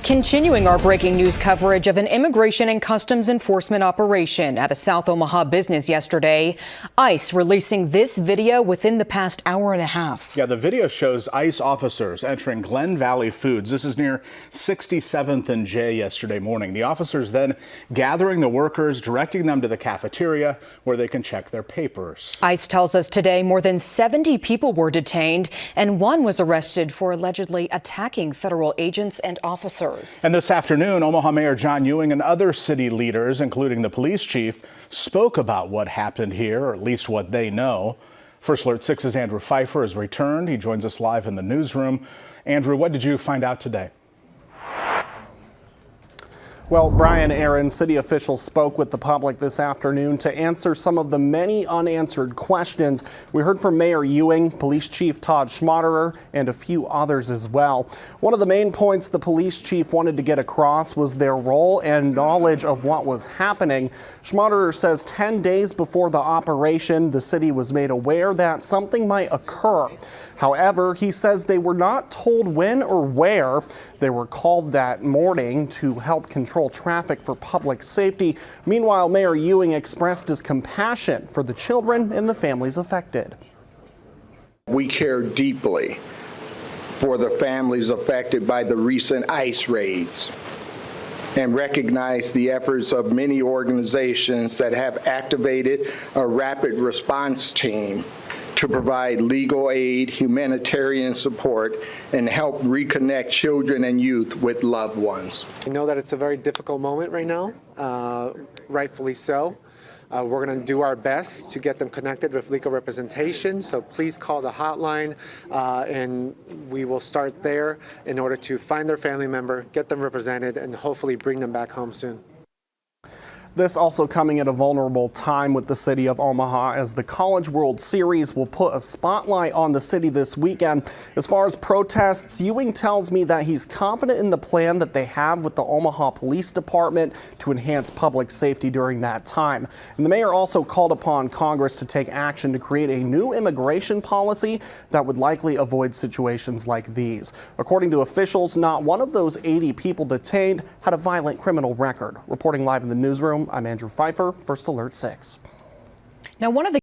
Continuing our breaking news coverage of an immigration and customs enforcement operation at a South Omaha business yesterday. ICE releasing this video within the past hour and a half. Yeah, the video shows ICE officers entering Glen Valley Foods. This is near 67th and J yesterday morning. The officers then gathering the workers, directing them to the cafeteria where they can check their papers. ICE tells us today more than 70 people were detained and one was arrested for allegedly attacking federal agents and officers. And this afternoon, Omaha Mayor John Ewing and other city leaders, including the police chief, spoke about what happened here, or at least what they know. First Alert 6's Andrew Pfeiffer has returned. He joins us live in the newsroom. Andrew, what did you find out today? Well, Brian, Aaron, city officials spoke with the public this afternoon to answer some of the many unanswered questions. We heard from Mayor Ewing, Police Chief Todd Schmaderer, and a few others as well. One of the main points the police chief wanted to get across was their role and knowledge of what was happening. Schmaderer says 10 days before the operation, the city was made aware that something might occur. However, he says they were not told when or where. They were called that morning to help control traffic for public safety. Meanwhile, Mayor Ewing expressed his compassion for the children and the families affected. We care deeply for the families affected by the recent ICE raids and recognize the efforts of many organizations that have activated a rapid response team to provide legal aid, humanitarian support, and help reconnect children and youth with loved ones. I know that it's a very difficult moment right now, rightfully so. We're going to do our best to get them connected with legal representation, so please call the hotline and we will start there in order to find their family member, get them represented, and hopefully bring them back home soon. This also coming at a vulnerable time with the city of Omaha, as the College World Series will put a spotlight on the city this weekend. As far as protests, Ewing tells me that he's confident in the plan that they have with the Omaha Police Department to enhance public safety during that time. And the mayor also called upon Congress to take action to create a new immigration policy that would likely avoid situations like these. According to officials, not one of those 80 people detained had a violent criminal record. Reporting live in the newsroom, I'm Andrew Pfeiffer, First Alert 6. Now, one of the